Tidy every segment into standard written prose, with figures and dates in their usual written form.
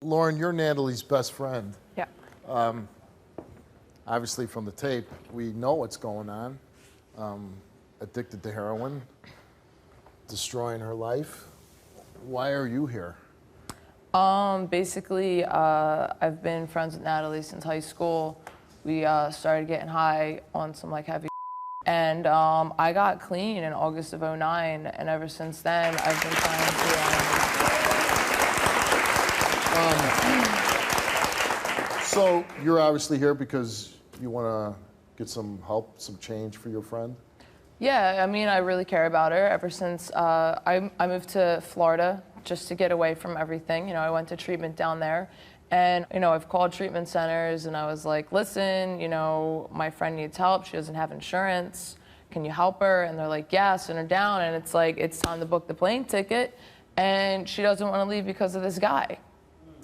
Lorin, you're Natalie's best friend. Yeah. Obviously from the tape, we know what's going on. Addicted to heroin, destroying her life. Why are you here? Basically, I've been friends with Natalie since high school. We started getting high on some like heavy and I got clean in August of '09, and ever since then, I've been trying to... So you're obviously here because you want to get some help, some change for your friend? Yeah, I mean, I really care about her. Ever since I moved to Florida just to get away from everything. You know, I went to treatment down there. And, you know, I've called treatment centers and I was like, listen, you know, my friend needs help. She doesn't have insurance. Can you help her? And they're like, yeah, send her down. And it's like, it's time to book the plane ticket. And she doesn't want to leave because of this guy.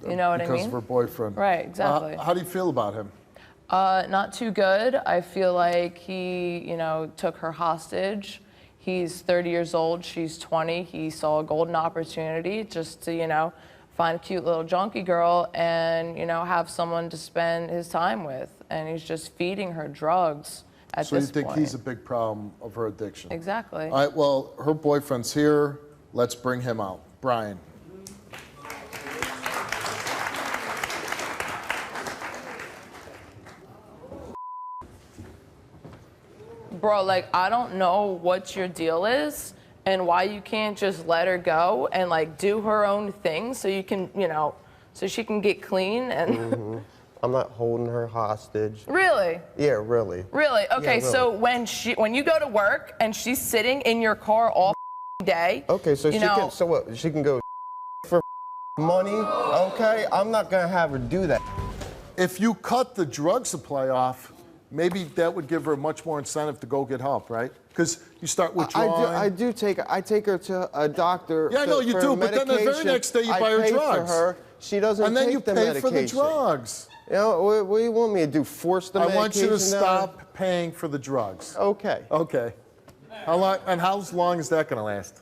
You know what I mean? Because of her boyfriend. Right, exactly. How do you feel about him? Not too good. I feel like he, you know, took her hostage. He's 30 years old, she's 20. He saw a golden opportunity just to, you know, find a cute little junkie girl and, you know, have someone to spend his time with. And he's just feeding her drugs at this point. So you think he's a big problem of her addiction? Exactly. All right, well, her boyfriend's here. Let's bring him out. Brian. Bro, like, I don't know what your deal is and why you can't just let her go and, like, do her own thing so you can, you know, so she can get clean and... I'm not holding her hostage. Really? Yeah, really. Really? Okay, Yeah, really. so when you go to work and she's sitting in your car all day... Okay, so so what? She can go for money? Okay, I'm not gonna have her do that. If you cut the drug supply off, maybe that would give her much more incentive to go get help, right? Because you start withdrawing. I take her to a doctor. Yeah, I know you do, but then the very next day you buy her drugs. For her. She doesn't and then take you the pay medication. for the drugs. You know, what do you want me to do? Force the medication? I want you to down? stop paying for the drugs. Okay. Okay. How long? And how long is that going to last?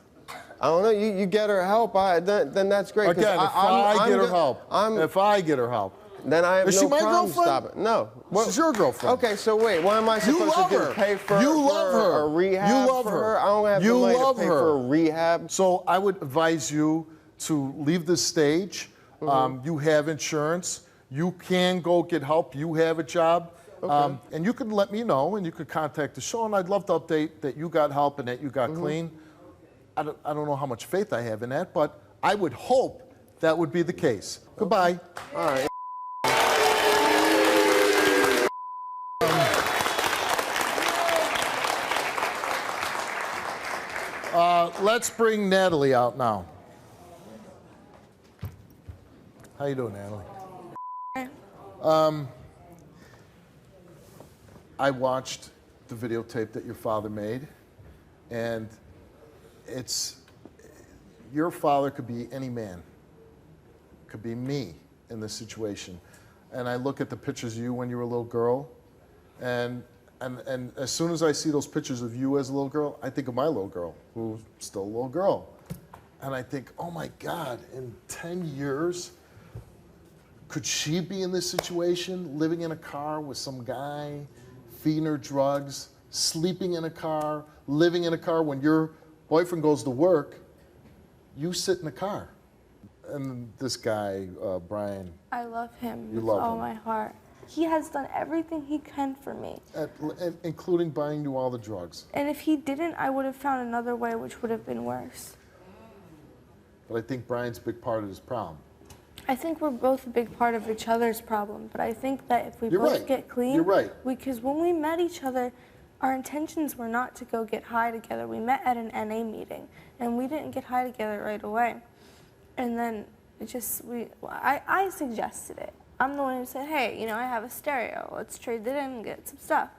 I don't know. You get her help. Then that's great. Again, if I get her help, then I have is she no my problem girlfriend? stopping. No. She's your girlfriend. Okay, so wait, what am I supposed to do? Her. Pay for you love her. A rehab you love for her. I don't have you the money love to pay her. for a rehab. So I would advise you to leave the stage. You have insurance. You can go get help. You have a job. Okay. And you can let me know, and you can contact the show, and I'd love to update that you got help and that you got clean. I don't know how much faith I have in that, but I would hope that would be the case. Okay. Goodbye. All right. Let's bring Natalie out now. How you doing, Natalie? I watched the videotape that your father made, and your father could be any man, could be me in this situation. And I look at the pictures of you when you were a little girl, and as soon as I see those pictures of you as a little girl, I think of my little girl, who's still a little girl. And I think, oh my God, in 10 years, could she be in this situation, living in a car with some guy, feeding her drugs, sleeping in a car, living in a car? When your boyfriend goes to work, you sit in the car. And this guy, Brian. I love him You with love all him. my heart. He has done everything he can for me. Including buying you all the drugs. And if he didn't, I would have found another way, which would have been worse. But I think Brian's a big part of this problem. I think we're both a big part of each other's problem, but I think that if we You're both right. get clean, You're right. Because when we met each other, our intentions were not to go get high together. We met at an NA meeting, and we didn't get high together right away. And then it just, I suggested it. I'm the one who said, hey, you know, I have a stereo. Let's trade it in and get some stuff.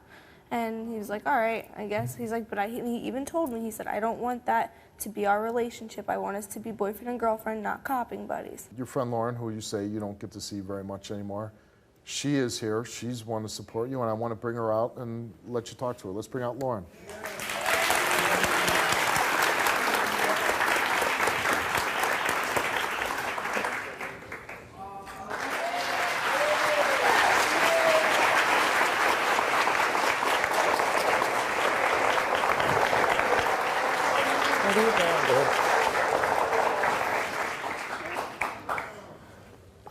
And he was like, all right, I guess. He's like, but he even told me, he said, I don't want that to be our relationship. I want us to be boyfriend and girlfriend, not copping buddies. Your friend Lorin, who you say you don't get to see very much anymore, she is here. She's one to support you, and I want to bring her out and let you talk to her. Let's bring out Lorin.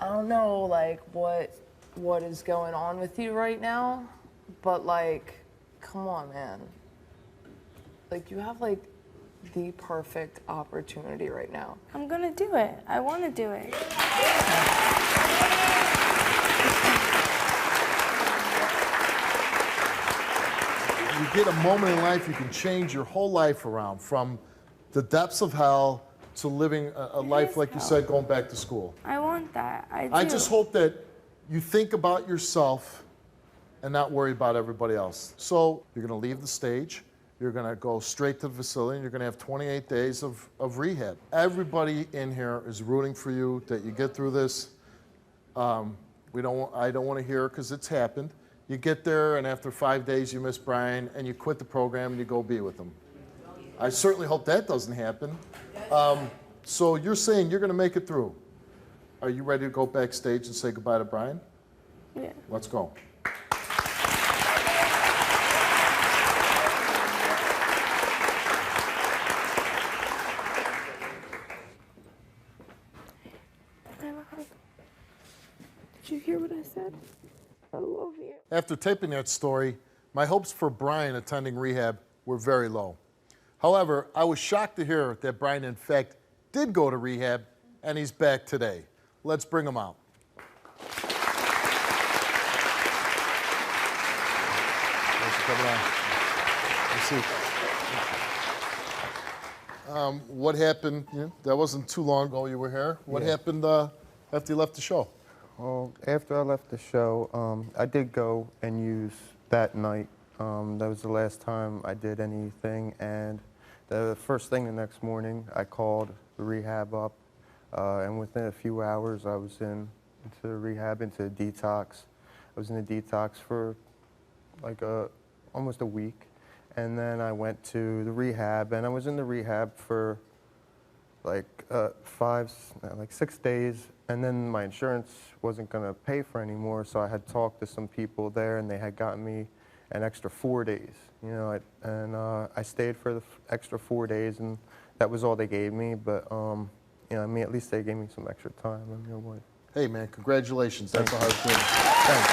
I don't know, like, what is going on with you right now, but, like, come on, man. Like, you have, like, the perfect opportunity right now. I'm gonna do it. I wanna do it. You get a moment in life, you can change your whole life around, from the depths of hell to living a life, is like you hell. said, going back to school. I want that. I do. I just hope that you think about yourself and not worry about everybody else. So you're gonna leave the stage, you're gonna go straight to the facility, and you're gonna have 28 days of rehab. Everybody in here is rooting for you, that you get through this. I don't wanna hear, because it's happened. You get there, and after 5 days you miss Brian, and you quit the program and you go be with him. I certainly hope that doesn't happen. So you're saying you're gonna make it through. Are you ready to go backstage and say goodbye to Brian? Yeah. Let's go. Did you hear what I said? I love you. After taping that story, my hopes for Brian attending rehab were very low. However, I was shocked to hear that Brian, in fact, did go to rehab, and he's back today. Let's bring him out. Thanks for coming on. Let's see. What happened? That wasn't too long ago you were here. What happened after you left the show? Well, after I left the show, I did go and use that night. That was the last time I did anything, and the first thing the next morning, I called the rehab up, and within a few hours, I was into rehab, into a detox. I was in a detox for like almost a week, and then I went to the rehab, and I was in the rehab for like 6 days, and then my insurance wasn't going to pay for anymore, so I had talked to some people there, and they had gotten me an extra 4 days, I stayed for the extra 4 days, and that was all they gave me, but at least they gave me some extra time. Hey, man, congratulations. That's a hard thing. Thanks.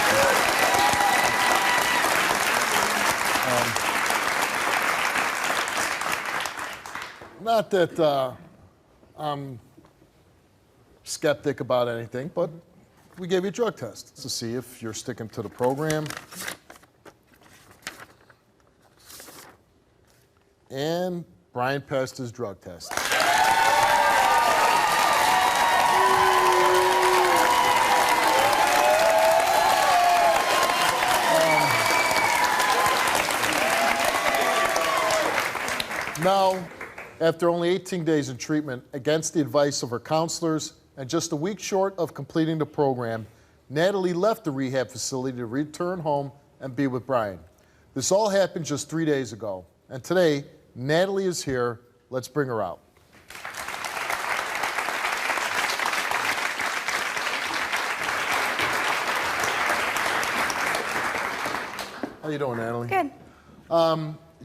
Not that I'm skeptic about anything, but we gave you a drug test to see if you're sticking to the program. And Brian passed his drug test. Now, after only 18 days in treatment, against the advice of her counselors, and just a week short of completing the program, Natalie left the rehab facility to return home and be with Brian. This all happened just 3 days ago, and today, Natalie is here. Let's bring her out. How you doing, Natalie? Good.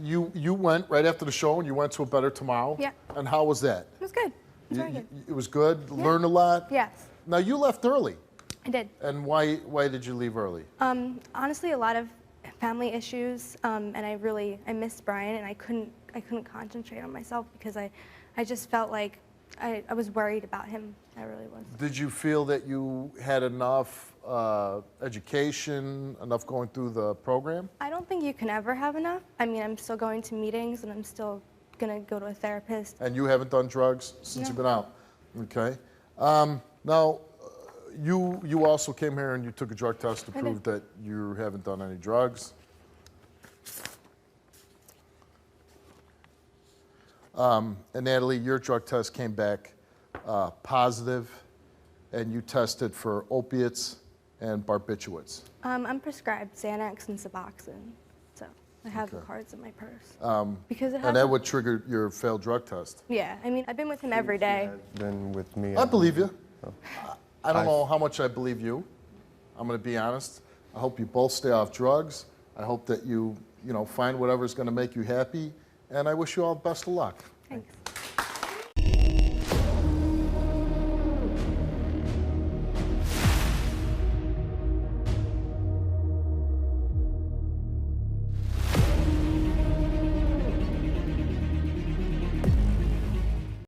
You went right after the show, and you went to A Better Tomorrow. Yeah. And how was that? It was good. It was very good. It was good. Learned a lot. Yes, Now you left early, I did. and why did you leave early? Honestly, a lot of family issues, and I missed Brian, and I couldn't concentrate on myself because I just felt like I was worried about him. I really was. Did you feel that you had enough education, enough going through the program? I don't think you can ever have enough. I mean, I'm still going to meetings, and I'm still gonna go to a therapist. And you haven't done drugs since No. you've been out? Okay. Now, you also came here and you took a drug test to I prove that you haven't done any drugs. And Natalie, your drug test came back positive, and you tested for opiates and barbiturates. I'm prescribed Xanax and Suboxone, so I have the cards in my purse. Because it has. And that would trigger your failed drug test. Yeah, I mean, I've been with him every day. Then with me, I believe you. I don't know how much I believe you. I'm going to be honest. I hope you both stay off drugs. I hope that you find whatever's going to make you happy. And I wish you all the best of luck. Thanks.